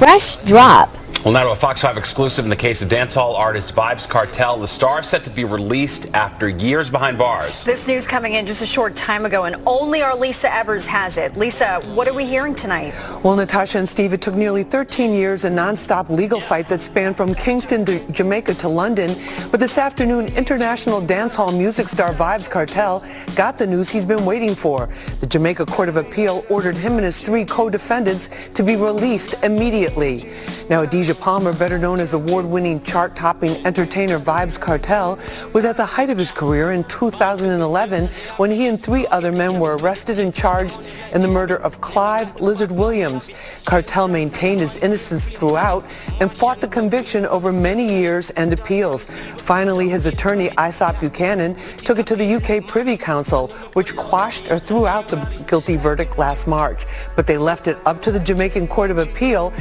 fresh drop. Well, now to a Fox 5 exclusive in the case of dancehall artist Vybz Kartel. The star is set to be released after years behind bars. This news coming in just a short time ago, and only our Lisa Evers has it. Lisa, what are we hearing tonight? Well, Natasha and Steve, it took nearly 13 years, a non-stop legal fight that spanned from Kingston to Jamaica to London. But this afternoon, international dancehall music star Vybz Kartel got the news he's been waiting for. The Jamaica Court of Appeal ordered him and his 3 co-defendants to be released immediately. Now, Adidja Palmer, better known as award-winning chart-topping entertainer Vybz Kartel, was at the height of his career in 2011 when he and 3 other men were arrested and charged in the murder of Clive Lizard Williams. Kartel maintained his innocence throughout and fought the conviction over many years and appeals. Finally, his attorney, Isop Buchanan, took it to the UK Privy Council, which quashed or threw out the guilty verdict last March. But they left it up to the Jamaican Court of Appeal